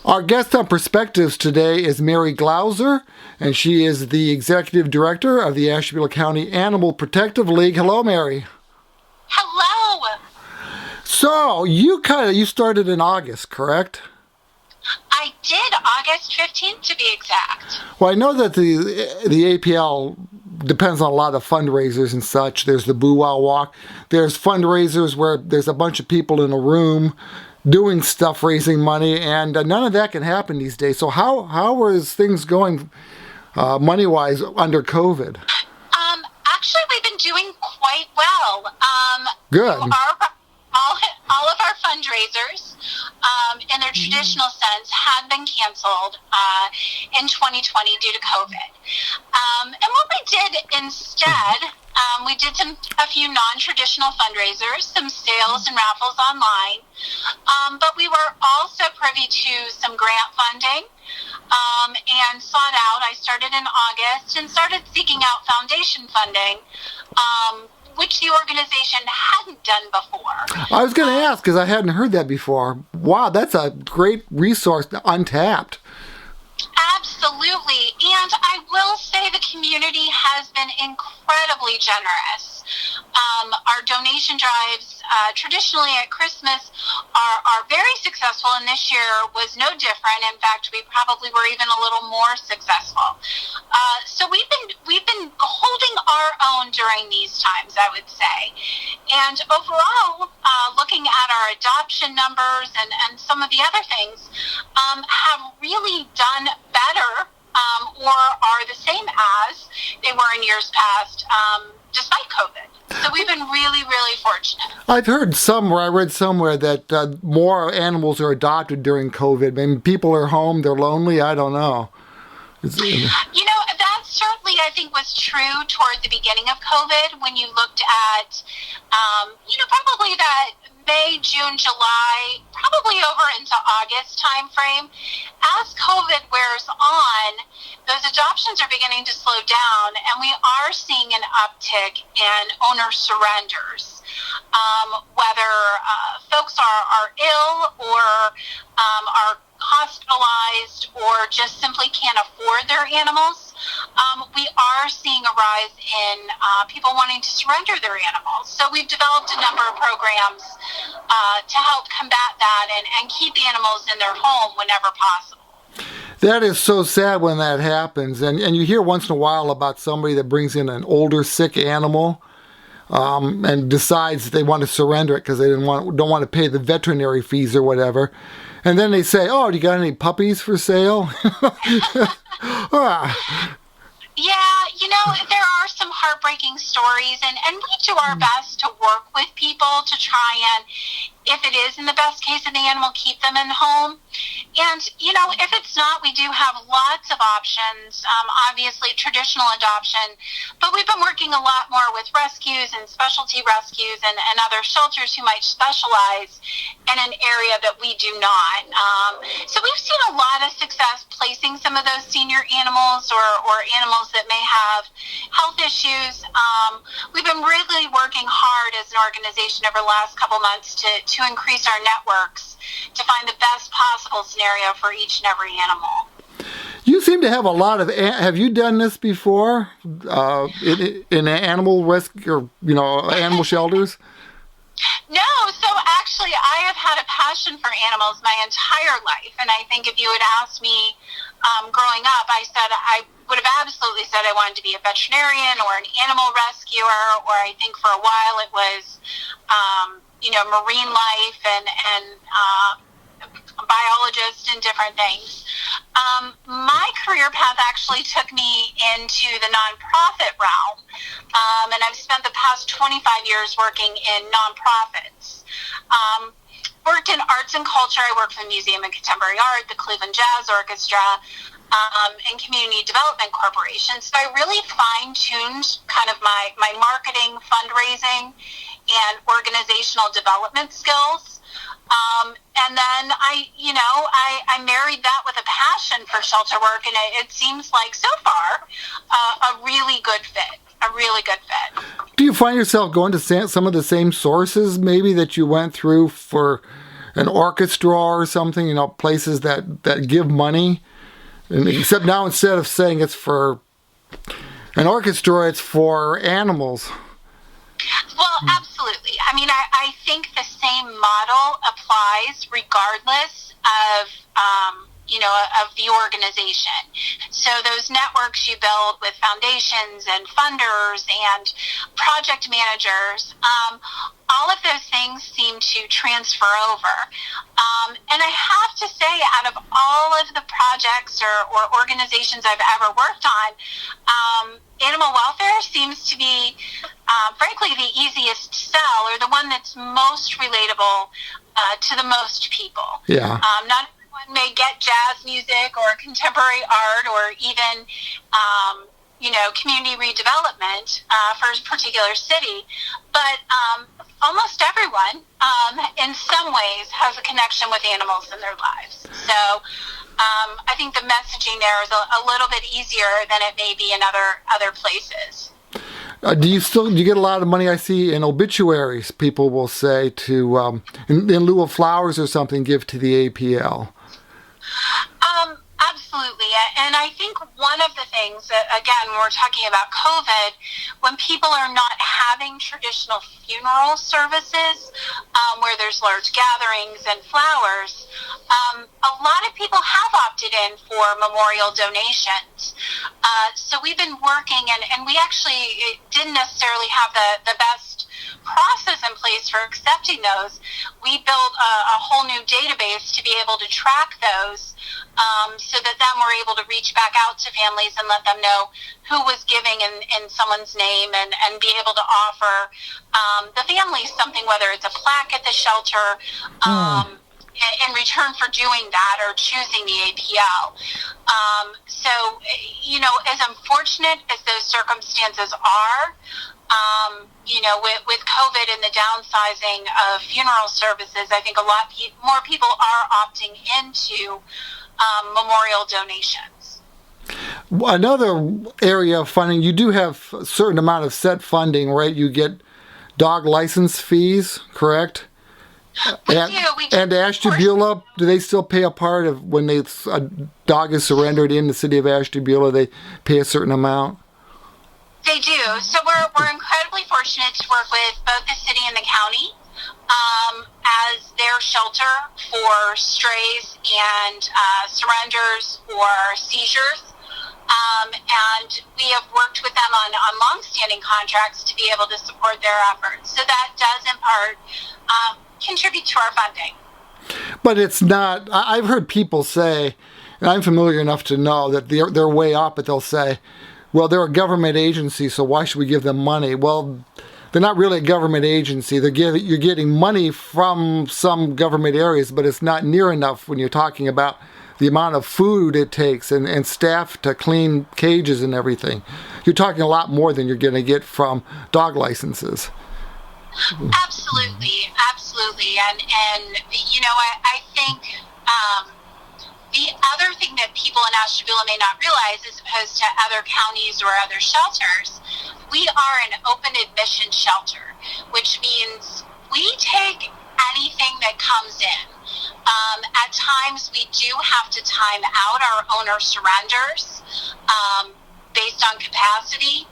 Our guest on Perspectives today is Mary Glauser, and she is the Executive Director of the Ashtabula County Animal Protective League. Hello, Mary. Hello. So, you started in August, correct? I did, August 15th to be exact. Well, I know that the APL depends on a lot of fundraisers and such. There's the WWOW Walk. There's fundraisers where there's a bunch of people in a room doing stuff, raising money, and none of that can happen these days. So how is things going money-wise under COVID? Actually, we've been doing quite well. Good. All of our fundraisers, in their traditional sense, had been canceled in 2020 due to COVID. And what we did instead, we did a few non-traditional fundraisers, some sales and raffles online, but we were also privy to some grant funding and sought out. I started in August and started seeking out foundation funding, which the organization hadn't done before. I was going to ask because I hadn't heard that before. Wow, that's a great resource, untapped. Absolutely. And I will say the community has been incredibly generous. Our donation drives traditionally at Christmas are very successful, and this year was no different. In fact, we probably were even a little more successful. So we've been holding our own during these times, I would say. And overall, looking at our adoption numbers and some of the other things, have really done better or are the same as they were in years past, despite COVID. So we've been really, really fortunate. I've heard I read somewhere that more animals are adopted during COVID. I mean, people are home, they're lonely, I don't know. That certainly, I think, was true toward the beginning of COVID when you looked at, probably that May, June, July, probably over into August timeframe. As COVID wears on, those adoptions are beginning to slow down, and we are seeing an uptick in owner surrenders. Whether folks are ill or are hospitalized or just simply can't afford their animals, we are seeing a rise in people wanting to surrender their animals. So we've developed a number of programs to help combat that and keep animals in their home whenever possible. That is so sad when that happens. And you hear once in a while about somebody that brings in an older, sick animal and decides they want to surrender it because they don't want to pay the veterinary fees or whatever. And then they say, "Oh, do you got any puppies for sale?" Yeah, there are some heartbreaking stories, and we do our best to work with people to try and, if it is in the best case of the animal, keep them in home. And, if it's not, we do have lots of options, obviously traditional adoption, but we've been working a lot more with rescues and specialty rescues and other shelters who might specialize in an area that we do not. So we've seen a lot of success placing some of those senior animals or animals that may have health issues. We've been really working hard as an organization over the last couple months to increase our networks to find the best possible scenario for each and every animal. You seem to have a lot of. Have you done this before in animal rescue or animal shelters? No, so actually I have had a passion for animals my entire life, and I think if you had asked me growing up, I would have absolutely said I wanted to be a veterinarian or an animal rescuer, or I think for a while it was marine life and biologist and different things. My career path actually took me into the nonprofit realm, and I've spent the past 25 years working in nonprofits. Worked in arts and culture. I worked for the Museum of Contemporary Art, the Cleveland Jazz Orchestra, and Community Development Corporation. So I really fine-tuned kind of my marketing, fundraising, and organizational development skills. And then I married that with a passion for shelter work, and it seems like so far a really good fit. Do you find yourself going to some of the same sources maybe that you went through for an orchestra or something, places that give money. And except now, instead of saying it's for an orchestra, it's for animals. Well, absolutely. I mean, I think the same model applies regardless of, of the organization. So those networks you build with foundations and funders and project managers, all of those things seem to transfer over. And I have to say, out of all of the projects or organizations I've ever worked on, animal welfare seems to be, frankly, the easiest to sell, or the one that's most relatable to the most people. Yeah. Not everyone may get jazz music or contemporary art or even, community redevelopment for a particular city, but almost everyone, in some ways, has a connection with animals in their lives. So I think the messaging there is a little bit easier than it may be in other places. Do you get a lot of money? I see in obituaries, people will say to, in lieu of flowers or something, give to the APL. Absolutely. And I think one of the things that, again, when we're talking about COVID, when people are not having traditional funeral services where there's large gatherings and flowers, a lot of people have opted in for memorial donations. So we've been working, and we actually didn't necessarily have the best process in place for accepting those. We built a whole new database to be able to track those, so that then we're able to reach back out to families and let them know who was giving in someone's name, and be able to offer the families something, whether it's a plaque at the shelter, in return for doing that or choosing the APL. So, as unfortunate as those circumstances are, with COVID and the downsizing of funeral services, I think a lot more people are opting into memorial donations. Another area of funding, you do have a certain amount of set funding, right? You get dog license fees, correct? We do. And Ashtabula, do they still pay a part of when a dog is surrendered in the city of Ashtabula? They pay a certain amount? They do. So we're incredibly fortunate to work with both the city and the county as their shelter for strays and surrenders or seizures. And we have worked with them on long-standing contracts to be able to support their efforts. So that does, in part, contribute to our funding. But it's not, I've heard people say, and I'm familiar enough to know that they're way up, but they'll say, well, they're a government agency, so why should we give them money? Well, they're not really a government agency. You're getting money from some government areas, but it's not near enough when you're talking about the amount of food it takes and staff to clean cages and everything. You're talking a lot more than you're going to get from dog licenses. Absolutely. And I think the other thing that people in Ashtabula may not realize, as opposed to other counties or other shelters, we are an open admission shelter, which means we take anything that comes in. At times, we do have to time out our owner surrenders based on capacity,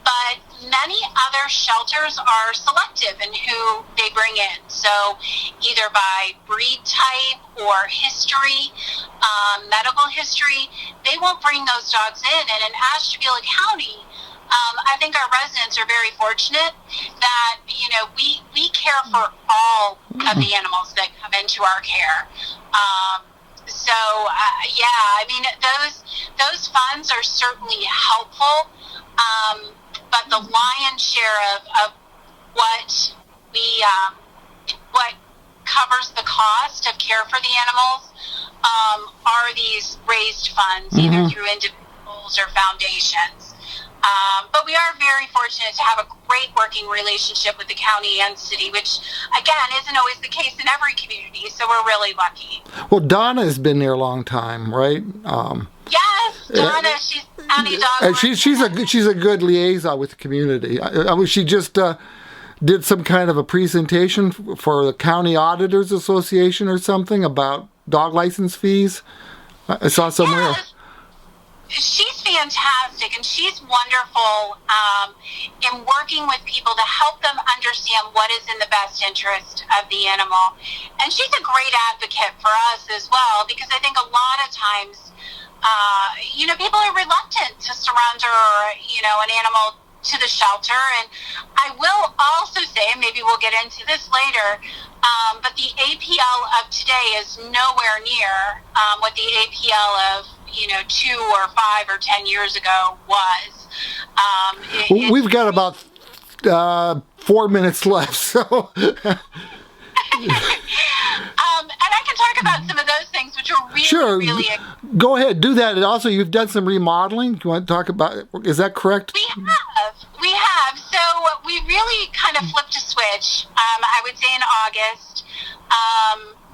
but many other shelters are selective in who they bring in. So either by breed type or history, medical history, they won't bring those dogs in. And in Ashtabula County, I think our residents are very fortunate that, we care for all of the animals that come into our care. Those funds are certainly helpful, but the lion's share of what covers the cost of care for the animals are these raised funds, either through individuals or foundations. But we are very fortunate to have a great working relationship with the county and city, which, again, isn't always the case in every community, so we're really lucky. Well, Donna has been there a long time, right? Yes, Donna, she's county dog. And she's a good liaison with the community. I mean, she just did some kind of a presentation for the County Auditors Association or something about dog license fees. I saw somewhere. Yes. She's fantastic, and she's wonderful in working with people to help them understand what is in the best interest of the animal. And she's a great advocate for us as well, because I think a lot of times, people are reluctant to surrender, an animal to the shelter. And I will also say, and maybe we'll get into this later, but the APL of today is nowhere near what the APL of 2 or 5 or 10 years ago was. We've got about 4 minutes left, so. And I can talk about some of those things, which are really, sure. really. Go ahead, do that. And also, you've done some remodeling. You want to talk about it? Is that correct? We have. So we really kind of flipped a switch. I would say in August.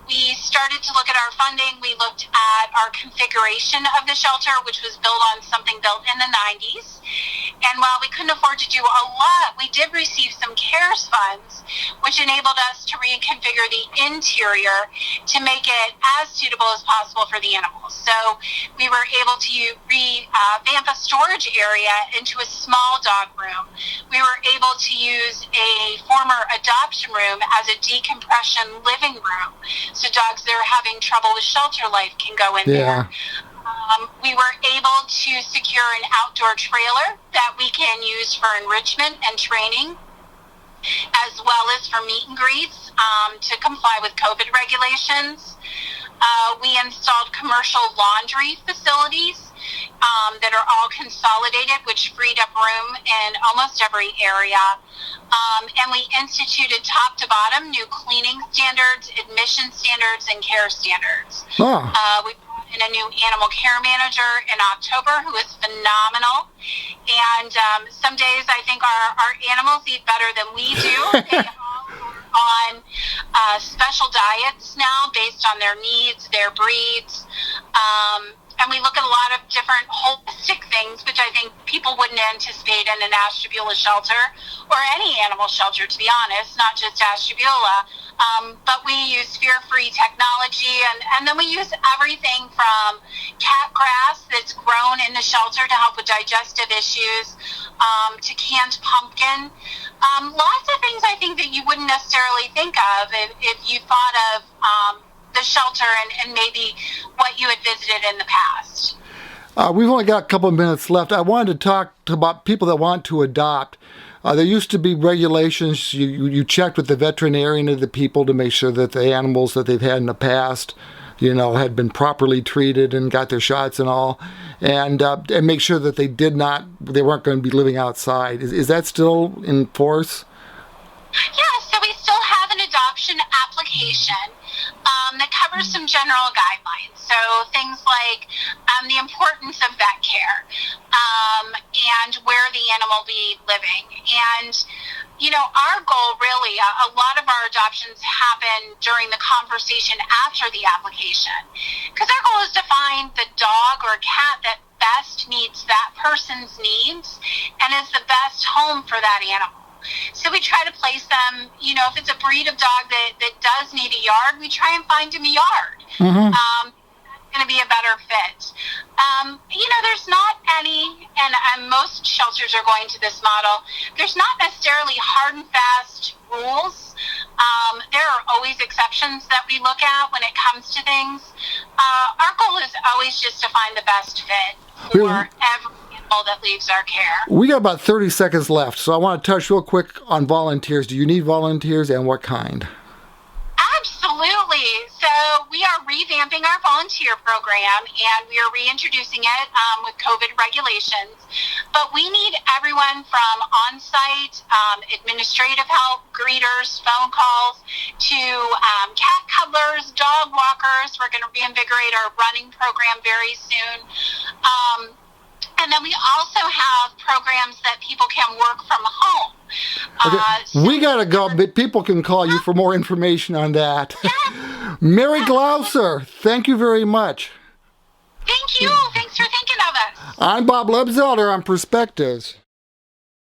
We started to look at our funding. We looked at our configuration of the shelter, which was built on something built in the 90s. And while we couldn't afford to do a lot, we did receive some CARES funds, which enabled us to reconfigure the interior to make it as suitable as possible for the animals. So we were able to revamp a storage area into a small dog room. We were able to use a former adoption room as a decompression living room. So dogs that are having trouble with shelter life can go in there. We were able to secure an outdoor trailer that we can use for enrichment and training, as well as for meet and greets to comply with COVID regulations. We installed commercial laundry facilities that are all consolidated, which freed up room in almost every area. And we instituted top to bottom new cleaning standards, admission standards, and care standards. We brought in a new animal care manager in October who is phenomenal. And some days I think our animals eat better than we do. They all are on special diets now based on their needs, their breeds. And we look at a lot of different holistic things, which I think people wouldn't anticipate in an Ashtabula shelter or any animal shelter, to be honest, not just Ashtabula. But we use fear-free technology, and then we use everything from cat grass that's grown in the shelter to help with digestive issues, to canned pumpkin. Lots of things I think that you wouldn't necessarily think of if you thought of the shelter and maybe what you had visited in the past. We've only got a couple of minutes left. I wanted to talk about people that want to adopt. There used to be regulations. You checked with the veterinarian of the people to make sure that the animals that they've had in the past, had been properly treated and got their shots and all, and make sure that they weren't going to be living outside. Is that still in force? Yeah, so we still have an adoption application that covers some general guidelines. So things like the importance of vet care and where the animal will be living. And, our goal really, a lot of our adoptions happen during the conversation after the application. Because our goal is to find the dog or cat that best meets that person's needs and is the best home for that animal. So we try to place them, if it's a breed of dog that does need a yard, we try and find him a yard. Mm-hmm. That's going to be a better fit. There's not any, and most shelters are going to this model, there's not necessarily hard and fast rules. There are always exceptions that we look at when it comes to things. Our goal is always just to find the best fit for every animal that leaves our care. We got about 30 seconds left, so I want to touch real quick on volunteers. Do you need volunteers, and what kind? Absolutely. So we are revamping our volunteer program, and we are reintroducing it with COVID regulations. But we need everyone from on-site, administrative help, greeters, phone calls, to cat cuddlers, dog walkers. We're going to reinvigorate our running program very soon. And then we also have programs that people can work from home. Okay. We got to go, but people can call you for more information on that. Yes. Mary Glauser, thank you very much. Thank you. Thanks for thinking of us. I'm Bob Lebzelter on Perspectives.